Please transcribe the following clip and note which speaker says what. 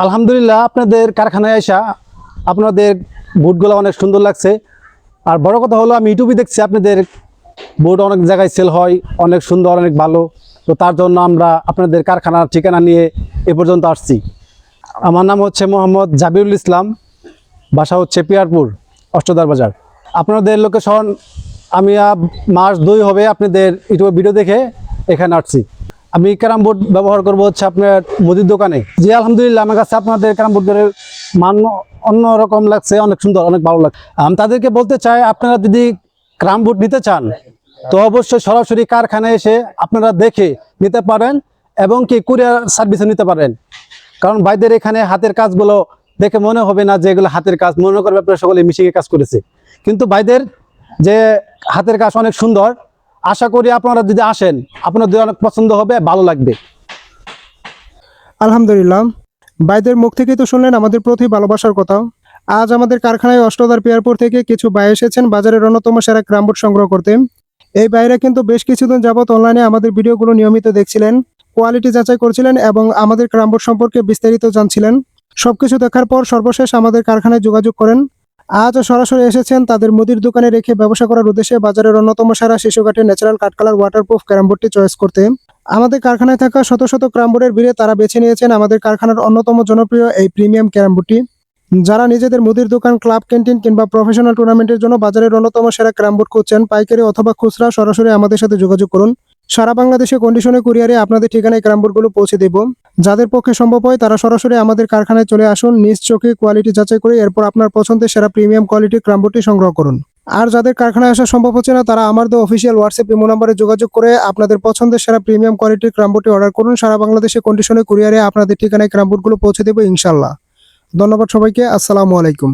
Speaker 1: আলহামদুলিল্লাহ, আপনাদের কারখানায় আসা আপনাদের বুটগুলো অনেক সুন্দর লাগছে। আর বড় কথা হলো, আমি ইউটিউবে দেখছি আপনাদের বুট অনেক জায়গায় সেল হয়, অনেক সুন্দর, অনেক ভালো। তো তার জন্য আমরা আপনাদের কারখানার ঠিকানা নিয়ে এ পর্যন্ত আসছি। আমার নাম হচ্ছে মোহাম্মদ জাবিরুল ইসলাম, বাসা হচ্ছে পিয়ারপুর, অষ্টদার বাজার। আপনাদের লোকেশন, আমি মাস 2 হবে আপনাদের ইউটিউবে ভিডিও দেখে এখানে আসছি। আমি ক্যারাম বোর্ড ব্যবহার করব হচ্ছে আপনার মুদির দোকানে। জি আলহামদুলিল্লাহ, আমার কাছে আপনাদের ক্যারাম বোর্ডের মান অন্যরকম লাগছে, অনেক সুন্দর, অনেক ভালো লাগছে। আমি তাদেরকে বলতে চাই, আপনারা যদি ক্যারাম বোর্ড নিতে চান তো অবশ্যই সরাসরি কারখানায় এসে আপনারা দেখে নিতে পারেন, এবং কি কুরিয়ার সার্ভিসও নিতে পারেন। কারণ ভাইদের এখানে হাতের কাজগুলো দেখে মনে হবে না যে এগুলো হাতের কাজ, মনে করবে আপনারা সকলে মিশিয়ে কাজ করেছে। কিন্তু ভাইদের যে হাতের কাজ অনেক সুন্দর। আশা করি আপনারা যদি আসেন আপনাদের অনেক পছন্দ হবে, ভালো লাগবে।
Speaker 2: আলহামদুলিল্লাহ, ভাইদের মুখ থেকেই তো শুনলেন আমাদের প্রতি ভালোবাসার কথা। আজ আমাদের কারখানায় অষ্টদার পিয়ারপুর থেকে কিছু ভাই এসেছেন বাজারের অন্যতম সেরা ক্যারাম বোর্ড সংগ্রহ করতে। এই ভাইরা কিন্তু বেশ কিছুদিন যাবত অনলাইনে আমাদের ভিডিওগুলো নিয়মিত দেখছিলেন, কোয়ালিটি যাচাই করছিলেন এবং আমাদের ক্যারাম বোর্ড সম্পর্কে বিস্তারিত জানছিলেন। সবকিছু দেখার পর সর্বশেষ আমাদের কারখানায় যোগাযোগ করেন। আজ সরাসরি এসেছেন তাদের মুদির দোকানে রেখে ব্যবসা করার উদ্দেশ্যে বাজারের অন্যতম সেরা শিশুঘাটের ন্যাচারাল কাঠ কালার ওয়াটারপ্রুফ ক্যারাম বোর্ডটি চয়েস করতে। আমাদের কারখানায় থাকা শত শত ক্যারাম বোর্ডের ভিড়ে তারা বেছে নিয়েছেন আমাদের কারখানার অন্যতম জনপ্রিয় এই প্রিমিয়াম ক্যারাম বোর্ডটি। যারা নিজেদের মুদির দোকান, ক্লাব, ক্যান্টিন কিংবা প্রফেশনাল টুর্নামেন্টের জন্য বাজারের অন্যতম সেরা ক্যারাম বোর্ড খুঁজছেন, পাইকারি অথবা খুচরা, সরাসরি আমাদের সাথে যোগাযোগ করুন। সারা বাংলাদেশে কন্ডিশনে কুরিয়ারে আপনাদের ঠিকানায় ক্যারাম বোর্ডগুলো পৌঁছে দেব। যাদের পক্ষে সম্ভব হয় তারা সরাসরি আমাদের কারখানায় চলে আসুন, নিজ চোখে কোয়ালিটি যাচাই করে এরপর আপনার পছন্দের সেরা প্রিমিয়াম কোয়ালিটির ক্যারাম বোর্ডটি সংগ্রহ করুন। আর যাদের কারখানায় আসা সম্ভব হচ্ছে না তারা আমাদের অফিসিয়াল হোয়াটসঅ্যাপ ইমো নম্বরে যোগাযোগ করে আপনাদের পছন্দের সেরা প্রিমিয়াম কোয়ালিটির ক্যারাম বোর্ডটি অর্ডার করুন। সারা বাংলাদেশে কন্ডিশনে কুরিয়ারে আপনাদের ঠিকানায় ক্যারাম বোর্ডগুলো পৌঁছে দেব ইনশাআল্লাহ। ধন্যবাদ সবাইকে। আসসালামু আলাইকুম।